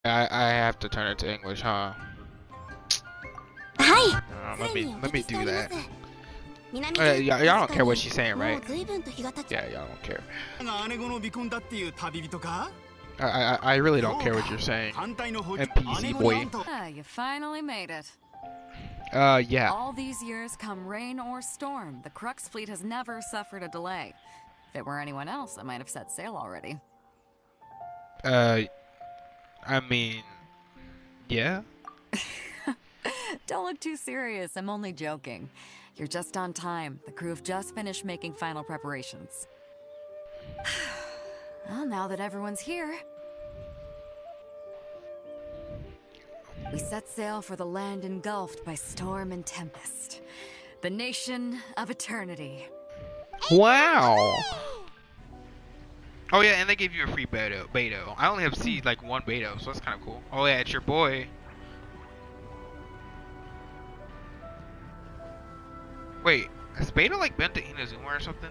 I have to turn it to English, huh? Hi. Let me do that. Y'all don't care what she's saying, right? Yeah, y'all don't care. I really don't care what you're saying. NPC boy. Ah, you finally made it. Yeah. All these years, come rain or storm, the Crux fleet has never suffered a delay. If it were anyone else, I might have set sail already. I mean, yeah. Don't look too serious, I'm only joking. You're just on time. The crew have just finished making final preparations. Well, now that everyone's here, we set sail for the land engulfed by storm and tempest. The nation of eternity. Wow. Oh yeah, and they gave you a free Beto. I only have like one Beto, so that's kind of cool. Oh yeah, it's your boy. Wait, has Beto like been to Inazuma or something?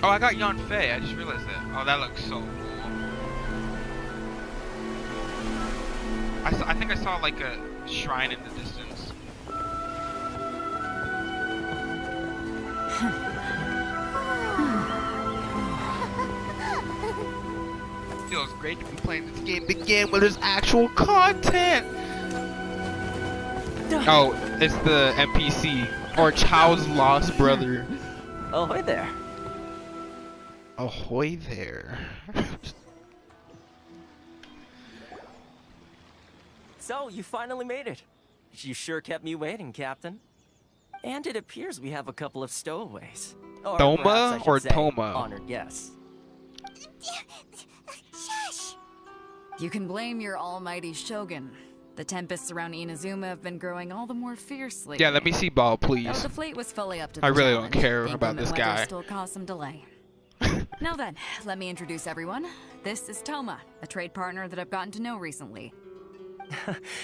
Oh, I got Yon Fei. I just realized that. Oh, that looks so cool. I think I saw like a shrine in the distance. Feels great to be playing this game again where there's actual content. Oh, it's the NPC or Chow's lost brother. Ahoy there. Ahoy there. So, you finally made it. You sure kept me waiting, Captain. And it appears we have a couple of stowaways. Or Toma perhaps I should or say, Toma? Honored guests. Shush. You can blame your almighty Shogun. The tempests around Inazuma have been growing all the more fiercely. Yeah, let me see ball, Though please. the fleet was fully up to the I really challenge, don't care the about this inclement weather guy. still caused some delay. Now then, let me introduce everyone. This is Toma, a trade partner that I've gotten to know recently.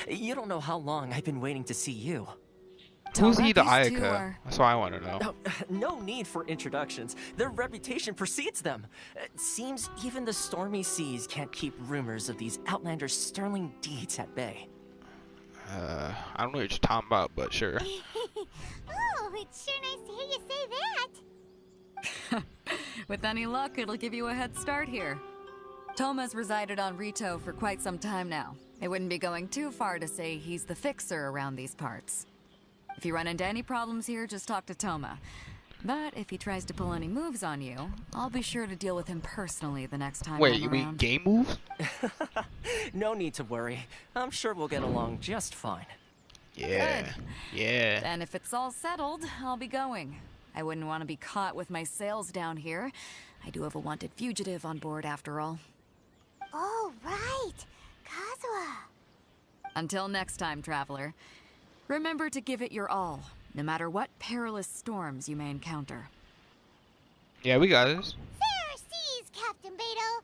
You don't know how long I've been waiting to see you. Who's he to these two Ayaka? are- That's what I want to know. No, no need for introductions. Their reputation precedes them. It seems even the stormy seas can't keep rumors of these outlanders' sterling deeds at bay. I don't know what you're talking about, but sure. Oh, it's sure nice to hear you say that. With any luck, it'll give you a head start here. Toma's resided on Rito for quite some time now. It wouldn't be going too far to say he's the fixer around these parts. If you run into any problems here, just talk to Toma. But if he tries to pull any moves on you, I'll be sure to deal with him personally the next time Wait, I'm you around. mean game moves? No need to worry. I'm sure we'll get along just fine. Yeah. Good. Yeah. Then if it's all settled, I'll be going. I wouldn't want to be caught with my sails down here. I do have a wanted fugitive on board after all. Oh, right. Kazuha. Until next time, traveler. Remember to give it your all, no matter what perilous storms you may encounter. Yeah, we got this. Fair seas, Captain Beto.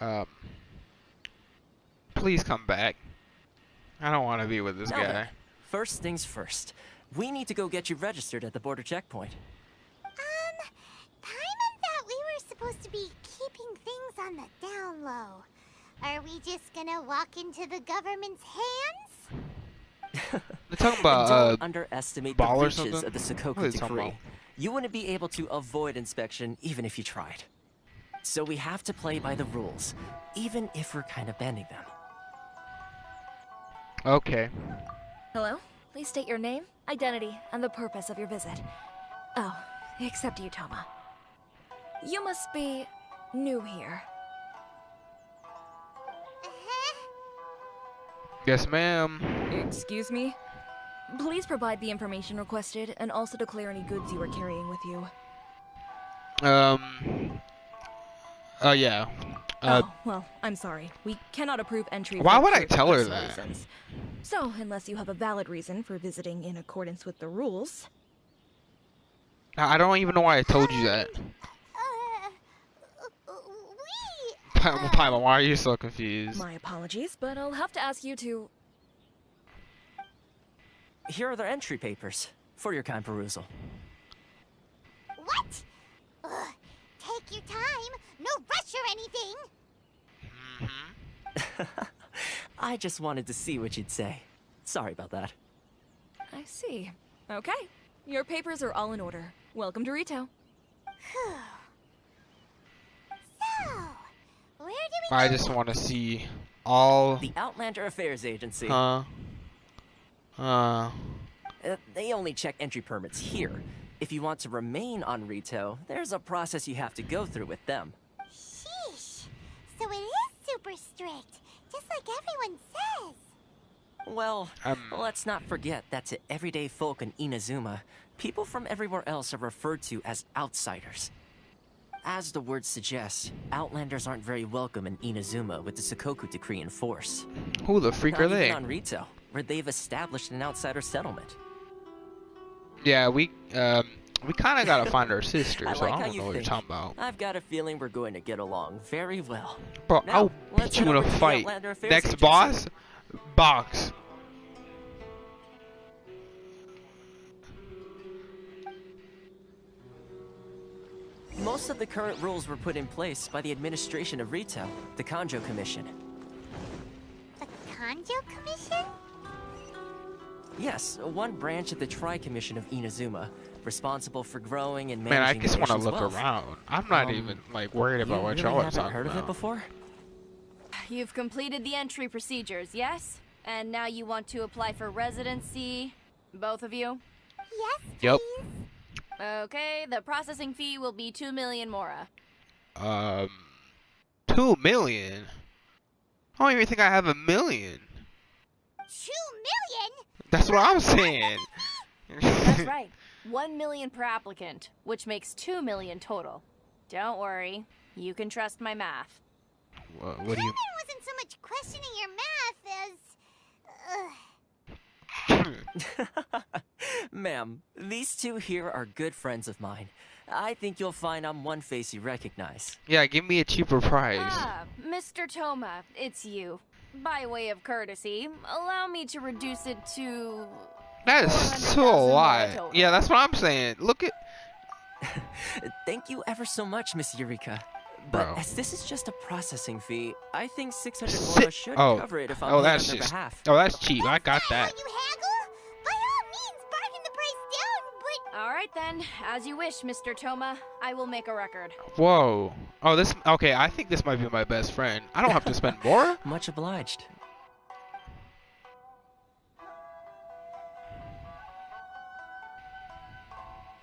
Bye-bye. Please come back. I don't want to be with this Now then, guy. first things first. We need to go get you registered at the border checkpoint. Paimon thought we were supposed to be keeping things on the down low. Are we just gonna walk into the government's hands? They're talking about Don't underestimate the ball or reaches something? of the What Sokoku are they talking decree. about? You wouldn't be able to avoid inspection even if you tried. So we have to play by the rules, even if we're kind of bending them. Okay. Hello? Please state your name, identity, and the purpose of your visit. Oh, except you, Toma. You must be new here. Yes, ma'am. Excuse me? Please provide the information requested and also declare any goods you are carrying with you. Yeah. Oh, well, I'm sorry. We cannot approve entry. Why for would I pure tell her personal that? reasons. So, unless you have a valid reason for visiting in accordance with the rules. I don't even know why I told you that. Paimon, why are you so confused? My apologies, but I'll have to ask you to... Here are their entry papers for your kind perusal. What? Ugh, take your time. No rush or anything. I just wanted to see what you'd say. Sorry about that. I see. Okay. Your papers are all in order. Welcome to Rito. So, where do we I go just want to see all. The Outlander Affairs Agency. They only check entry permits here. If you want to remain on Rito, there's a process you have to go through with them. Sheesh. So it is super strict, just like everyone says. Well, let's not forget that to everyday folk in Inazuma, people from everywhere else are referred to as outsiders. As the word suggests, Outlanders aren't very welcome in Inazuma with the Sakoku Decree in force. Who the freak Not are they? even on Rito, where they've established an outsider settlement. Yeah, we kind of gotta find our sister, I so like I how don't you know what you're think. talking about. I've got a feeling we're going to get along very well. Bro, Now, I'll let's beat you head in a over to the fight. Outlander Affairs Next Agency. boss, box. Most of the current rules were put in place by the administration of Rito, the Kanjo Commission. The Kanjo Commission? Yes, one branch of the Tri-Commission of Inazuma, responsible for growing and Man, I managing just the want to nation's look wealth. around. I'm not even like worried about what You y'all really are haven't talking heard of it about. before? You've completed the entry procedures, yes? And now you want to apply for residency? Both of you? Yes, Yep. please. Okay, the processing fee will be 2 million mora. 2 million. I don't even think I have a million. 2 million? That's what I'm saying. That's right. 1 million per applicant, which makes 2 million total. Don't worry, you can trust my math. What do you? Paimon wasn't so much questioning your math as... Ma'am, these two here are good friends of mine. I think you'll find I'm one face you recognize. Yeah, give me a cheaper price. Ah, Mr. Toma, it's you. By way of courtesy, allow me to reduce it to... That is so a 400,000 mora lot. total. Yeah, that's what I'm saying. Look at. Thank you ever so much, Miss Eureka. But Bro. as this is just a processing fee, I think 600 Si- mora should oh. cover it if I'm Oh, paid that's on their just. behalf. Oh, that's cheap. I got How that. you haggle? By all means, bargain the price down, but... All right then, as you wish, Mr. Toma. I will make a record. Whoa. Oh, this. Okay, I think this might be my best friend. I don't have to spend more. Much obliged.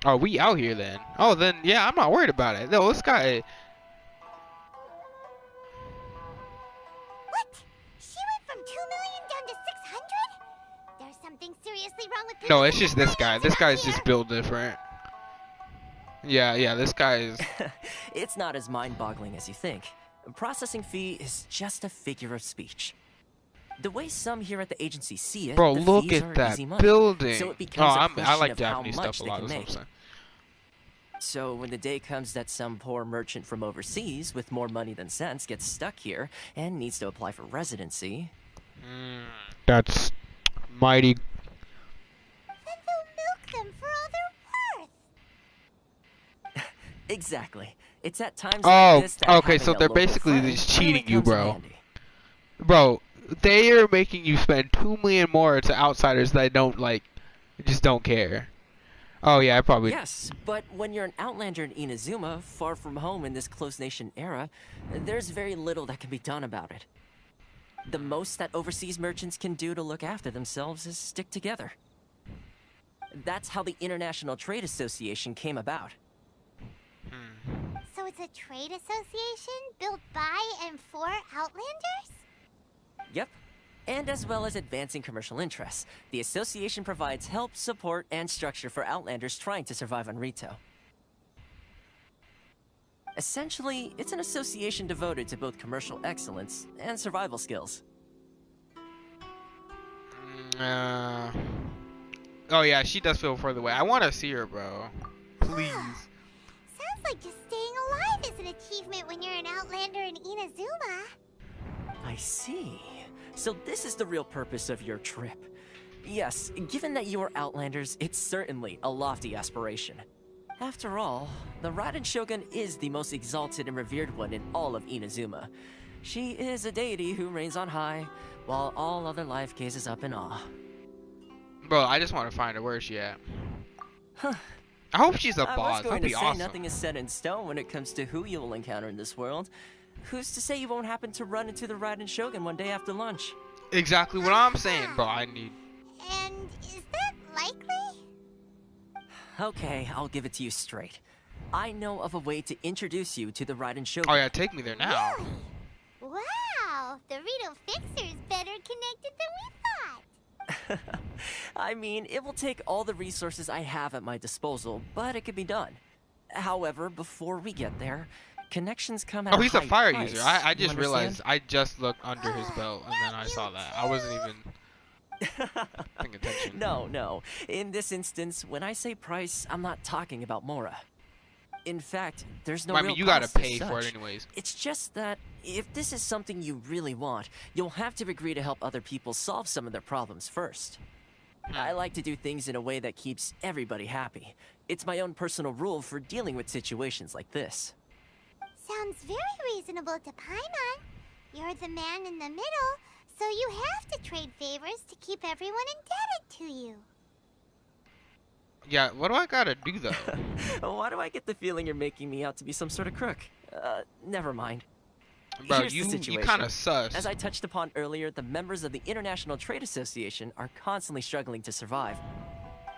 Oh, we out here then. Oh, then yeah, I'm not worried about it. No, this guy. What? She went from 2 million down to 600? There's something seriously wrong with... No, people it's just this guy. finance This around guy's here. just built different. Yeah, this guy is. It's not as mind-boggling as you think. A processing fee is just a figure of speech. The way some here at the agency see it, Bro, the look fees at are that easy money. building. So it becomes a I question like of how Japanese much stuff a they lot. can That's what I'm make. saying. So when the day comes that some poor merchant from overseas with more money than sense gets stuck here and needs to apply for residency, That's mighty. Then they'll milk them for all they're worth. exactly. It's at times Oh, like this that okay, having so a they're local basically friend just really cheating you, comes in bro. handy. Bro, they are making you spend 2 million more to outsiders that don't like, just don't care. Oh yeah, I probably. Yes, but when you're an outlander in Inazuma, far from home in this closed nation era, there's very little that can be done about it. The most that overseas merchants can do to look after themselves is stick together. That's how the International Trade Association came about. So it's a trade association built by and for Outlanders? Yep. And as well as advancing commercial interests, the association provides help, support, and structure for outlanders trying to survive on Rito. Essentially, it's an association devoted to both commercial excellence and survival skills. Oh yeah, she does feel further away. I want to see her, bro. Please. Sounds like just staying alive is an achievement when you're an Outlander in Inazuma. I see. So this is the real purpose of your trip. Yes, given that you are Outlanders, it's certainly a lofty aspiration. After all, the Raiden Shogun is the most exalted and revered one in all of Inazuma. She is a deity who reigns on high, while all other life gazes up in awe. Bro, I just want to find her. Where is she at? I hope she's a boss. I was going That'd to be say awesome. nothing is set in stone when it comes to who you will encounter in this world. Who's to say you won't happen to run into the Raiden Shogun one day after lunch? Exactly what I'm saying, bro. I need. And is that likely? Okay, I'll give it to you straight. I know of a way to introduce you to the Raiden Shogun. Oh yeah, take me there now. Really? Wow, the Rito Fixer is better connected than we thought. I mean, it will take all the resources I have at my disposal, but it can be done. However, before we get there, connections come at Oh, he's a high fire price. user. I You just realized. understand? I just looked under his belt and then I saw that. I wasn't even paying attention. No. In this instance, when I say price, I'm not talking about Mora. In fact, there's no I real mean, you gotta cost as pay for it such. anyways. It's just that if this is something you really want, you'll have to agree to help other people solve some of their problems first. I like to do things in a way that keeps everybody happy. It's my own personal rule for dealing with situations like this. Sounds very reasonable to Paimon. You're the man in the middle, so you have to trade favors to keep everyone indebted to you. Yeah, what do I gotta do though? Why do I get the feeling you're making me out to be some sort of crook? Never mind. Bro, Here's the you situation. kind of sus. As I touched upon earlier, the members of the International Trade Association are constantly struggling to survive.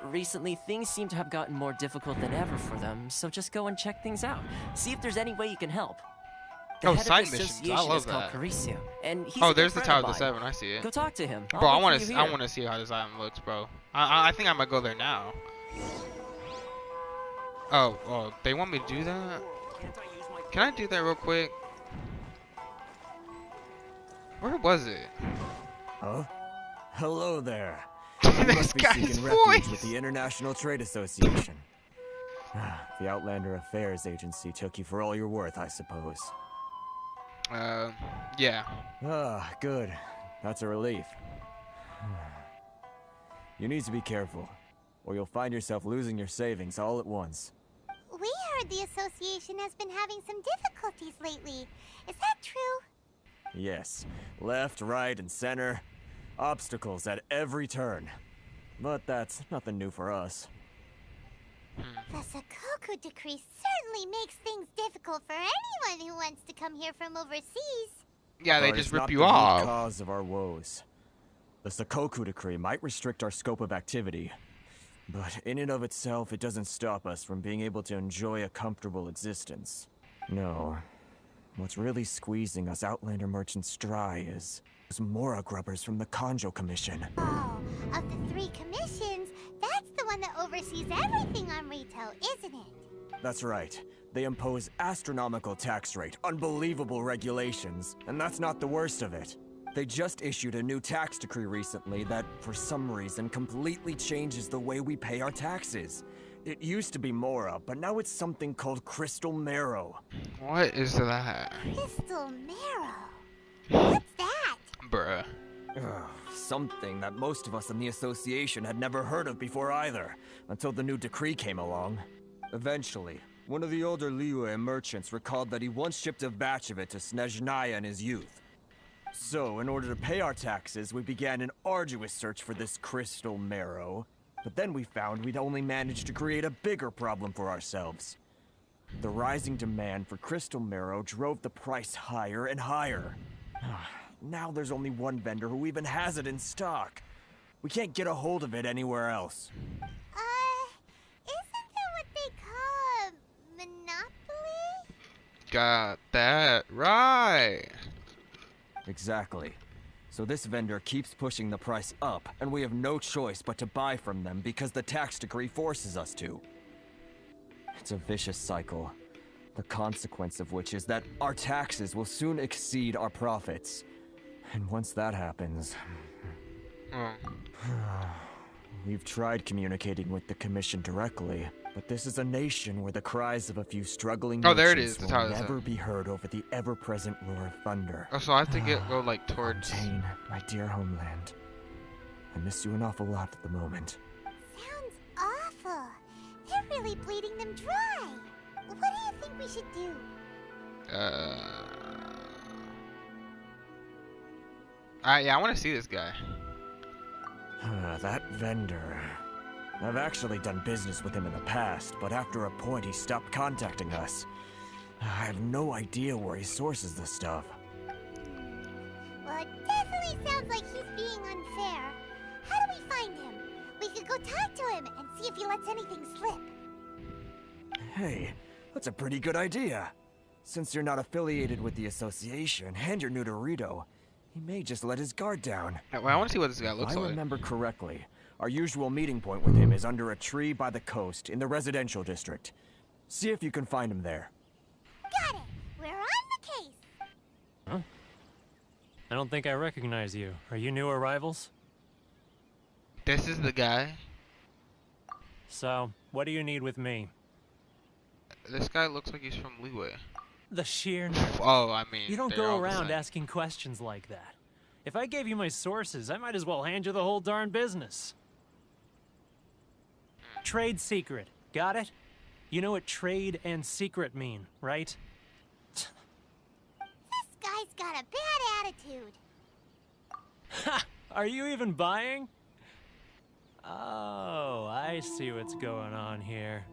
Recently, things seem to have gotten more difficult than ever for them, so just go and check things out. See if there's any way you can help. The Oh, head side of the missions. I association love is called that. Carisio, and he's Oh, a good there's the friend Tower of of the mine. Seven. I see it. Go talk to him. Bro, I'll I wait want for to. you I here. want to see how this island looks, bro. I think I'm gonna go there now. Oh, they want me to do that? Can I do that real quick? Where was it? Huh? Hello there. This You must be guy's seeking refuge voice. with the International Trade Association. The Outlander Affairs Agency took you for all you're worth, I suppose. Yeah. Ah, good. That's a relief. You need to be careful, or you'll find yourself losing your savings all at once. We heard the association has been having some difficulties lately. Is that true? Yes, left, right, and center. Obstacles at every turn. But that's nothing new for us. The Sakoku decree certainly makes things difficult for anyone who wants to come here from overseas. Yeah, they But just it's rip not you the root off. cause of our woes. The Sakoku decree might restrict our scope of activity, but in and of itself, it doesn't stop us from being able to enjoy a comfortable existence. No. What's really squeezing us Outlander merchants dry is those Mora grubbers from the Kanjo Commission. Oh, of the three commissions, that's the one that oversees everything on Rito, isn't it? That's right. They impose astronomical tax rate, unbelievable regulations, and that's not the worst of it. They just issued a new tax decree recently that, for some reason, completely changes the way we pay our taxes. It used to be Mora, but now it's something called Crystal Marrow. What is that? Crystal Marrow. What's that? Bruh. Something that most of us in the association had never heard of before either, until the new decree came along. Eventually, one of the older Liyue merchants recalled that he once shipped a batch of it to Snezhnaya in his youth. So, in order to pay our taxes, we began an arduous search for this crystal marrow. But then we found we'd only managed to create a bigger problem for ourselves. The rising demand for crystal marrow drove the price higher and higher. Now there's only one vendor who even has it in stock. We can't get a hold of it anywhere else. Isn't that what they call a monopoly? Got that right. Exactly. So this vendor keeps pushing the price up, and we have no choice but to buy from them because the tax decree forces us to. It's a vicious cycle. The consequence of which is that our taxes will soon exceed our profits. And once that happens... We've tried communicating with the Commission directly, but this is a nation where the cries of a few struggling there it merchants is. That's will how it's never be heard over the ever-present roar of thunder. Oh, so I have to go like towards. Fontaine, my dear homeland. I miss you an awful lot at the moment. Sounds awful. They're really bleeding them dry. What do you think we should do? Yeah, I want to see this guy. That vendor. I've actually done business with him in the past, but after a point he stopped contacting us. I have no idea where he sources this stuff. Well, it definitely sounds like he's being unfair. How do we find him? We could go talk to him and see if he lets anything slip. Hey, that's a pretty good idea. Since you're not affiliated with the association and you're new to Rito, he may just let his guard down. Well, I want to see what this guy looks If I like. remember correctly, our usual meeting point with him is under a tree by the coast in the residential district. See if you can find him there. Got it. We're on the case. Huh? I don't think I recognize you. Are you new arrivals? This is the guy. So, what do you need with me? This guy looks like he's from Liyue. The sheer nerve. Oh, I mean, You don't they're go all the around same. asking questions like that. If I gave you my sources, I might as well hand you the whole darn business. Trade secret. Got it? You know what trade and secret mean, right? This guy's got a bad attitude. Ha! Are you even buying? Oh, I see what's going on here.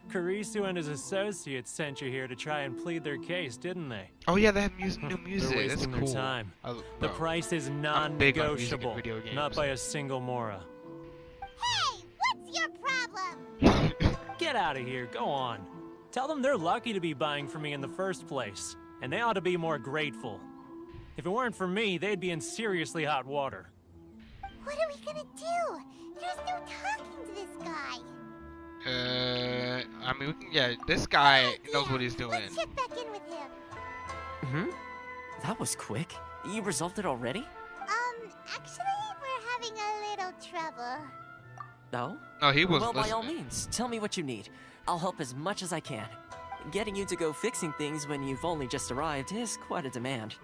Karisu and his associates sent you here to try and plead their case, didn't they? Oh yeah, they have new music. They're That's wasting cool. their time. The Bro, price is I'm big on music in non-negotiable, video games. not by a single mora. Hey, what's your problem? Get out of here, go on. Tell them they're lucky to be buying from me in the first place, and they ought to be more grateful. If it weren't for me, they'd be in seriously hot water. What are we gonna do? There's no talking to this guy. I mean, yeah, this guy knows what he's doing. Let's check back in with him. That was quick. You resolved it already? Actually, we're having a little trouble. No? No, he wasn't Well, by all listening. means, tell me what you need. I'll help as much as I can. Getting you to go fixing things when you've only just arrived is quite a demand.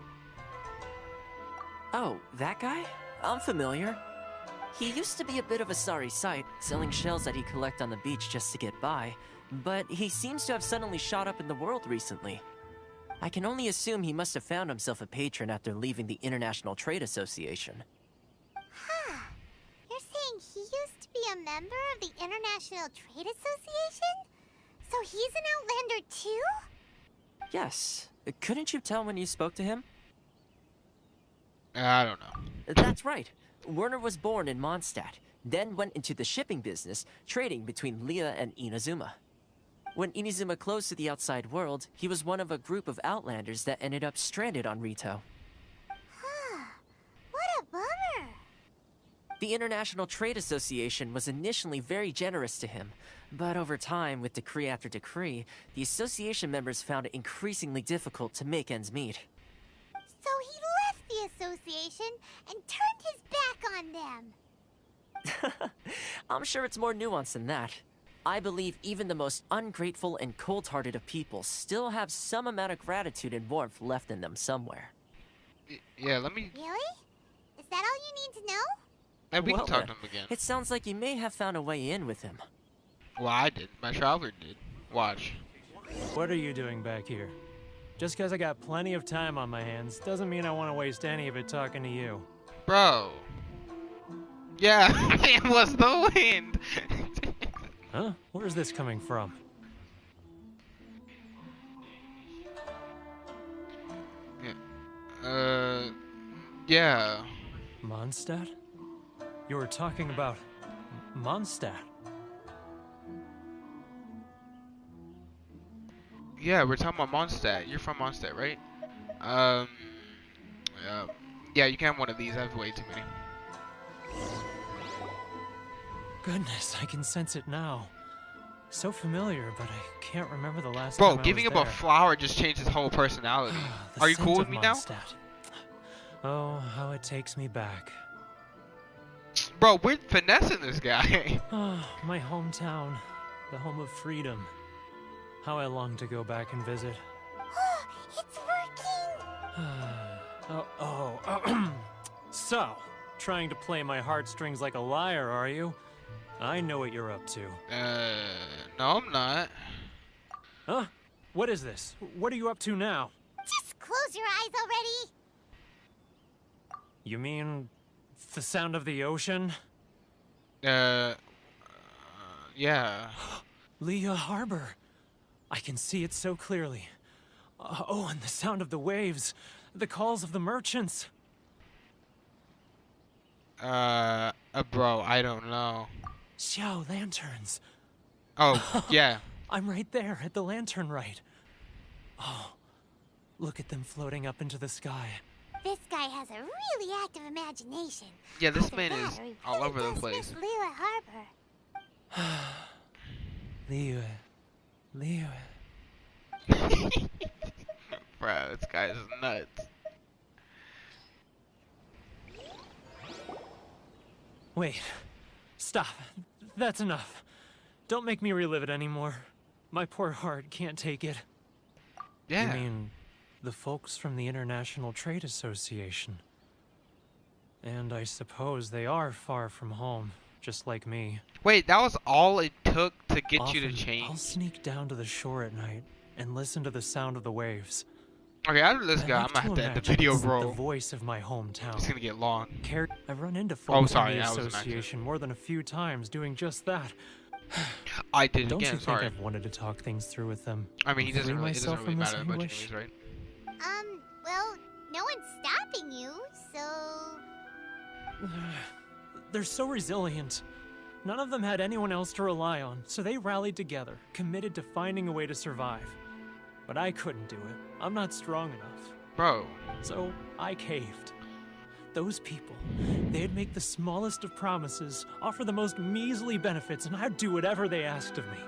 Oh, that guy? I'm familiar. He used to be a bit of a sorry sight, selling shells that he'd collect on the beach just to get by, but he seems to have suddenly shot up in the world recently. I can only assume he must have found himself a patron after leaving the International Trade Association. Huh. You're saying he used to be a member of the International Trade Association? So he's an Outlander too? Yes. Couldn't you tell when you spoke to him? I don't know. That's right. Werner was born in Mondstadt, then went into the shipping business, trading between Leah and Inazuma. When Inazuma closed to the outside world, he was one of a group of Outlanders that ended up stranded on Rito. Huh. What a bummer. The International Trade Association was initially very generous to him, but over time, with decree after decree, the association members found it increasingly difficult to make ends meet. So he left the association and turned his back on them. I'm sure it's more nuanced than that. I believe even the most ungrateful and cold-hearted of people still have some amount of gratitude and warmth left in them somewhere. Yeah, let me. Really? Is that all you need to know? Maybe we Well can talk then, to him again. It sounds like you may have found a way in with him. Well, I did. My traveler did. Watch. What are you doing back here? Just because I got plenty of time on my hands doesn't mean I want to waste any of it talking to you. Bro. Yeah, it was the wind. Huh? Where's this coming from? Yeah. Mondstadt? You were talking about Mondstadt. Yeah, we're talking about Mondstadt. You're from Mondstadt, right? Yeah, you can have one of these. I have way too many. Goodness, I can sense it now. So familiar, but I can't remember the last Bro, time I giving was him a there. flower just changed his whole personality. The Are you scent cool of with me now? Mondstadt. Oh, how it takes me back. Bro, we're finessing this guy. Oh, my hometown, the home of freedom. How I long to go back and visit. It's working! So, trying to play my heartstrings like a liar, are you? I know what you're up to. No, I'm not. Huh? What is this? What are you up to now? Just close your eyes already! You mean the sound of the ocean? Yeah. Leah Harbor. I can see it so clearly. Oh, and the sound of the waves. The calls of the merchants. Bro, I don't know. Xiao lanterns. Oh, yeah. I'm right there at the lantern right. Oh, look at them floating up into the sky. This guy has a really active imagination. Yeah, this Either man that is or he all really over the does place. miss Lila Harbor. Leah. Bro, this guy is nuts. Wait. Stop. That's enough. Don't make me relive it anymore. My poor heart can't take it. Yeah. You mean the folks from the International Trade Association? And I suppose they are far from home, just like me. Wait, that was all it took to get you to Often, change? I'll sneak down to the shore at night and listen to the sound of the waves. Okay, after this I guy, like I'm gonna have to end the imagine video, it's the bro. voice of my hometown. It's gonna get long. I've run into folks sorry, in the that was an accident. association more than a few times doing just that. I did it Don't again, you sorry. think I've wanted to talk things through with them? I mean, it doesn't Free really myself from matter this that much anguish? anyways, right? Well, no one's stopping you, so... They're so resilient. None of them had anyone else to rely on, so they rallied together, committed to finding a way to survive. But I couldn't do it. I'm not strong enough. Bro. So I caved. Those people, they'd make the smallest of promises, offer the most measly benefits, and I'd do whatever they asked of me.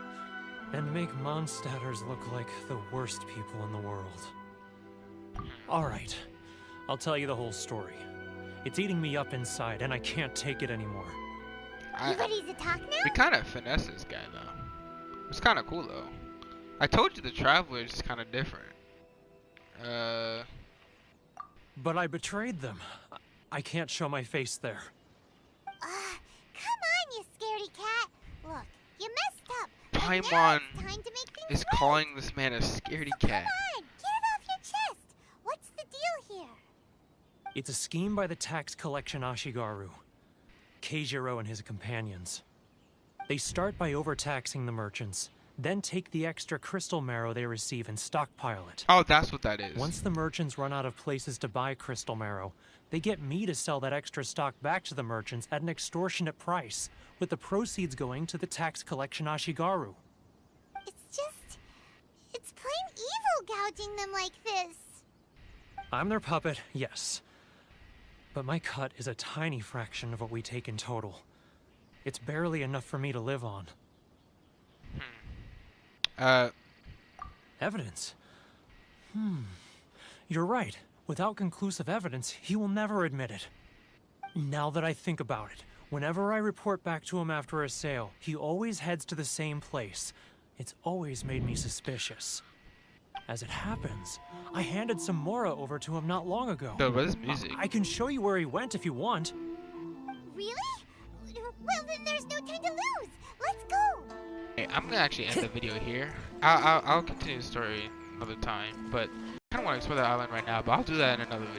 And make Mondstadters look like the worst people in the world. Alright, I'll tell you the whole story. It's eating me up inside, and I can't take it anymore. You ready to talk now? We kind of finesse this guy, though. It's kind of cool, though. I told you the Traveler is kind of different. But I betrayed them. I can't show my face there. Come on, you scaredy cat. Look, you messed up. and now Paimon it's time to make things is right. calling this man a scaredy cat. Come on, get it off your chest. What's the deal here? It's a scheme by the tax collection Ashigaru, Keijiro and his companions. They start by overtaxing the merchants, then take the extra crystal marrow they receive and stockpile it. Oh, that's what that is. Once the merchants run out of places to buy crystal marrow, they get me to sell that extra stock back to the merchants at an extortionate price, with the proceeds going to the tax collection Ashigaru. It's plain evil gouging them like this. I'm their puppet, yes. But my cut is a tiny fraction of what we take in total. It's barely enough for me to live on. Evidence? You're right. Without conclusive evidence, he will never admit it. Now that I think about it, whenever I report back to him after a sale, he always heads to the same place. It's always made me suspicious. As it happens, I handed some Mora over to him not long ago. Dude, what is music? I can show you where he went if you want. Really? Well, then there's no time to lose. Let's go. Hey, I'm gonna actually end the video here. I'll continue the story another time, but I kind of want to explore the island right now, but I'll do that in another video.